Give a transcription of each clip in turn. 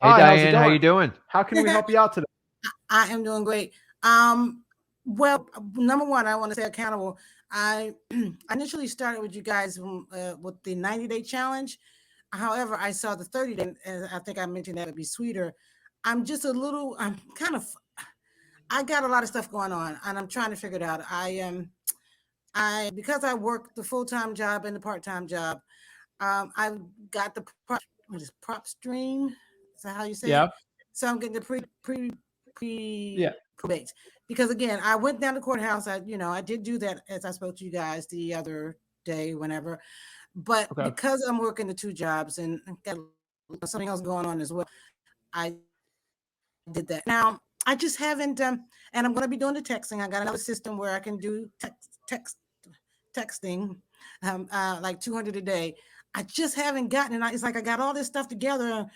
Hey, Hi, how's it Diane, how you going? doing? How can we help you out today? I am doing great. Well, number one, I want to stay accountable. I initially started with you guys with the 90-day challenge. However, I saw the 30-day, and I think I mentioned that would be sweeter. I'm kind of, I got a lot of stuff going on, and I'm trying to figure it out. Because I work the full-time job and the part-time job, I've got the what is PropStream? Is that how you say it? Yeah, So I'm getting the pre yeah. probate because again, I went down to the courthouse. I did do that as I spoke to you guys the other day, whenever. But Okay. because I'm working the two jobs and got something else going on as well, I did that. Now I just haven't, and I'm going to be doing the texting. I got another system where I can do texting, like 200 a day. I just haven't gotten it. It's like I got all this stuff together.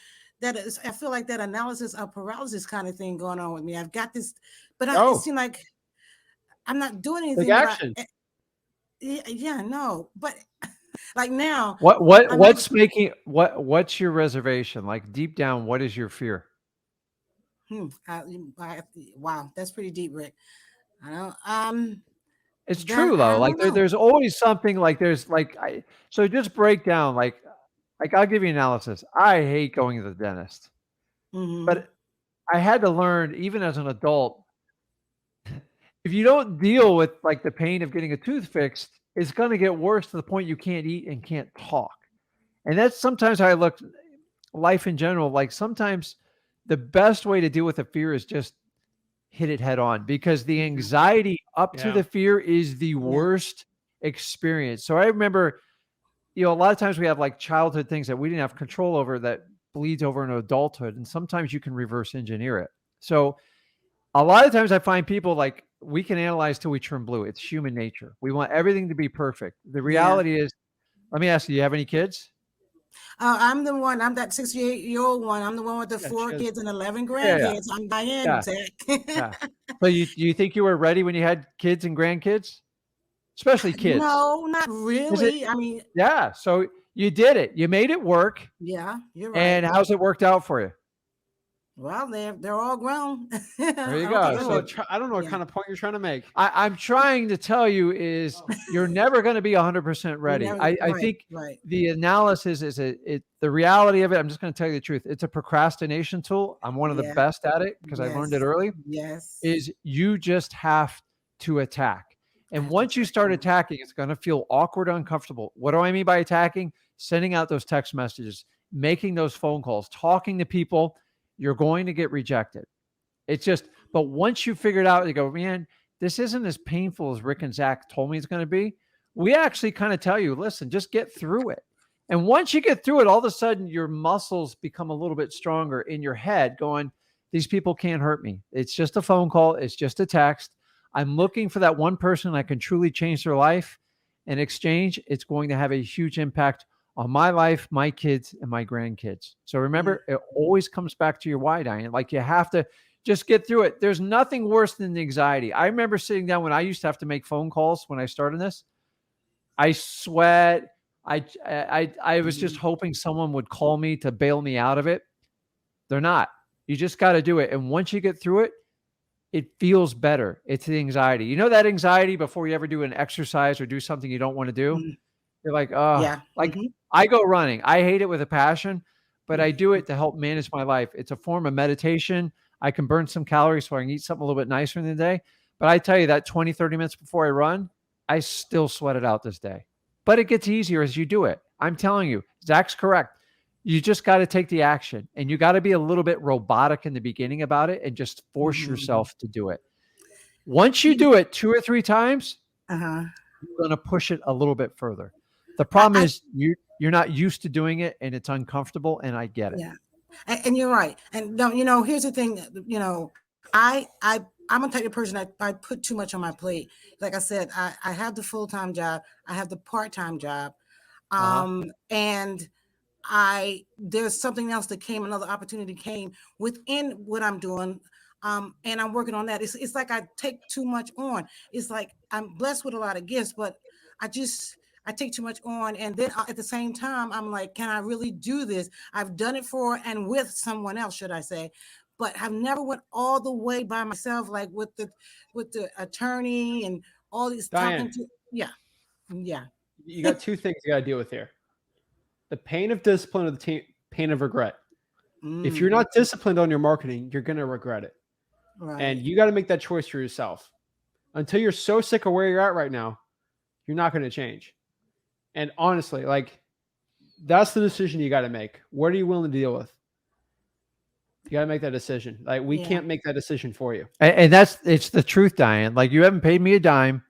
I feel like that analysis of paralysis kind of thing going on with me. I've got this, but it Oh, seemed like I'm not doing take anything. action. Yeah, no, but like now, I'm having. What's making what's your reservation? Like deep down, what is your fear? Hmm, I, wow, that's pretty deep, Rick. I don't. It's That true I though. Like don't know. there's always something like there's like so just break down like I'll give you analysis. I hate going to the dentist, Mm-hmm. but I had to learn even as an adult, if you don't deal with like the pain of getting a tooth fixed, it's going to get worse to the point you can't eat and can't talk. And that's sometimes how I look life in general. Like sometimes the best way to deal with a fear is just hit it head on because the Yeah, anxiety up to Yeah. the fear is the yeah, worst experience. So I remember, a lot of times we have like childhood things that we didn't have control over that bleeds over into adulthood. And sometimes you can reverse engineer it. So a lot of times I find people like we can analyze till we turn blue. It's human nature. We want everything to be perfect. The yeah. reality is, let me ask you, do you have any kids? I'm the one. I'm that 68-year-old one. I'm the one with the Yeah, four she has, kids and 11 Yeah, yeah, grandkids. I'm Diane, yeah, Zach. yeah. So you think you were ready when you had kids and grandkids? Especially kids. No, not Is it really. I mean, yeah, so you did it. You made it work. yeah, you're right. And how's it worked out for you? Well, they're all grown. There you Okay, go. So I don't know what yeah, kind of point you're trying to make. I'm trying to tell you is you're never going to be 100% you ready. never I right, think right. the analysis is the reality of it. I'm just going to tell you the truth. It's a procrastination tool. I'm one of the Yeah, best at it because I learned it yes, early. yes. Is you just have to attack. I And have to once you attack. start Yeah, attacking, it's going to feel awkward, uncomfortable. What do I mean by attacking? Sending out those text messages, making those phone calls, talking to people. You're going to get rejected. It's just, but once you figure it out, you go, man, this isn't as painful as Rick and Zach told me it's going to be. We actually kind of tell you, listen, just get through it. And once you get through it, all of a sudden your muscles become a little bit stronger in your head, going, these people can't hurt me. It's just a phone call, it's just a text. I'm looking for that one person I can truly change their life. In exchange, it's going to have a huge impact on my life, my kids, and my grandkids. So yeah. remember, it always comes back to your why, Diane. Like you have to just get through it. There's nothing worse than the anxiety. I remember sitting down when I used to have to make phone calls when I started this. I sweat. I was just Mhm. hoping someone would call me to bail me out of it. They're not. You just got to do it. And once you get through it, it feels better. It's the anxiety. You know that anxiety before you ever do an exercise or do something you don't want to do? Mhm. You're like, oh, Yeah. like Hmm. I go running. I hate it with a passion, but I do it to help manage my life. It's a form of meditation. I can burn some calories so I can eat something a little bit nicer in the day. But I tell you that 20, 30 minutes before I run, I still sweat it out this day. But it gets easier as you do it. I'm telling you, Zach's correct. You just got to take the action and you got to be a little bit robotic in the beginning about it and just force Hmm. yourself to do it. Once you do it 2 or 3 times, Uh-huh. you're going to push it a little bit further. The I, problem I is you're not used to doing it and it's uncomfortable and I get it. yeah, and you're right. And no, here's the thing. I'm a type of person I put too much on my plate. Like I said, I have the full time job. I have the part time job. Uh-huh. And there's something else that came, another opportunity came within what I'm doing. And I'm working on that. It's like I take too much on. It's like I'm blessed with a lot of gifts, but I just I take too much on, and then at the same time, I'm like, can I really do this? I've done it for and with someone else, should I say? But I've never went all the way by myself, like with the attorney and all these Diane, talking to. Yeah, yeah, you got two things you got to deal with here: the pain of discipline or the pain of regret. If you're not disciplined on your marketing, you're going to regret it. right. And you got to make that choice for yourself. Until you're so sick of where you're at right now, you're not going to change. And honestly, like, that's the decision you got to make. What are you willing to deal with? You got to make that decision. Like, we can't make that decision for you. And it's the truth, Diane. Like, you haven't paid me a dime.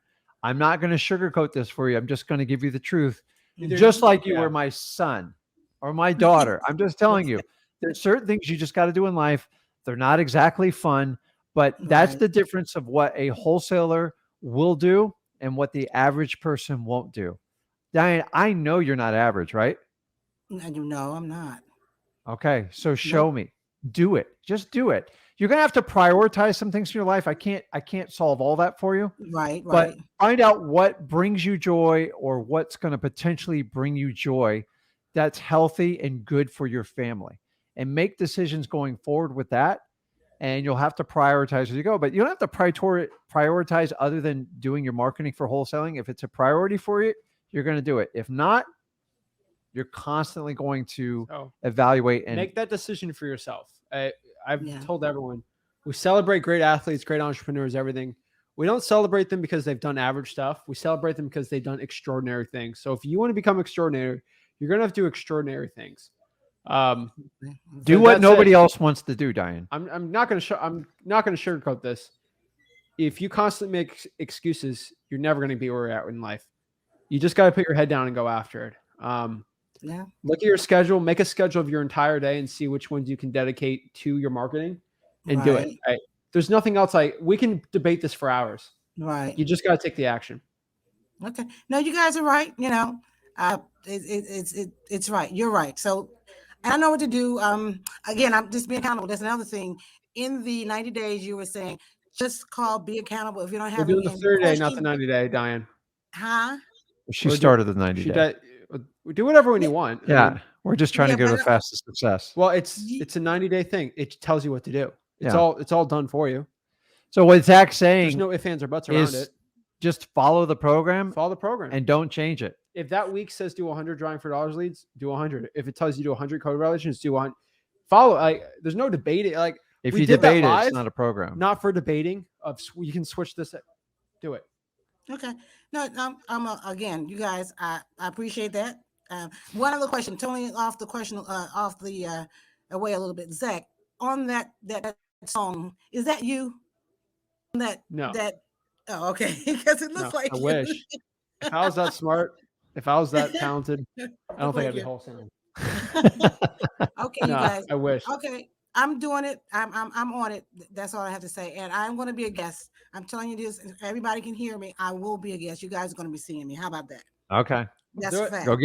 I'm not going to sugarcoat this for you. I'm just going to give you the truth. Just like you were my son or my daughter. I'm just telling you, there's certain things you just got to do in life. They're not exactly fun, but that's the difference of what a wholesaler will do and what the average person won't do. Diane, I know you're not average, right? No, I'm not. Okay, so show me. Do it. Just do it. You're going to have to prioritize some things in your life. I can't solve all that for you. Right. But find out what brings you joy or what's going to potentially bring you joy that's healthy and good for your family. And make decisions going forward with that. And you'll have to prioritize as you go. But you don't have to prioritize other than doing your marketing for wholesaling. If it's a priority for you, you're going to do it. If not, you're constantly going to evaluate and make that decision for yourself. I've told everyone, we celebrate great athletes, great entrepreneurs, everything. We don't celebrate them because they've done average stuff. We celebrate them because they've done extraordinary things. So if you want to become extraordinary, you're going to have to do extraordinary things. Do what nobody else wants to do, Diane. I'm not going to sugarcoat this. If you constantly make excuses, you're never going to be where you're at in life. You just got to put your head down and go after it. Look at your schedule, make a schedule of your entire day and see which ones you can dedicate to your marketing and do it. Right? There's nothing else. We can debate this for hours. Right. You just got to take the action. Okay. No, you guys are right. You know, it's right. You're right. So I know what to do. Again, I'm just being accountable. That's another thing. In the 90 days, you were saying, just call, be accountable. If you don't have we're doing the 30 day, not the 90 day, Diane. Huh? She started the 90 day. We do whatever when you want. Yeah. I mean, we're just trying to go to the fastest success. Well, it's a 90-day thing. It tells you what to do. It's all done for you. So what Zach's saying, there's no ifs, ands, or buts around it. Just follow the program. Follow the program. And don't change it. If that week says do 100 drawing for dollars leads, do 100. If it tells you do 100 code violations, do 100. Follow. There's no debating. If you debate it, it's not a program. Not for debating. You can switch this. Do it. Okay. No, again, you guys, I appreciate that. One other question, totally off the question, off the away a little bit. Zach, on that song, is that you? No. Oh, okay. Because it looks like I wish. If I was that smart, if I was that talented, I don't think I'd be wholesaling. Okay, you guys. I wish. Okay, I'm doing it. I'm on it. That's all I have to say. And I'm going to be a guest. I'm telling you this. Everybody can hear me. I will be a guest. You guys are going to be seeing me. How about that? Okay. That's a fact. Go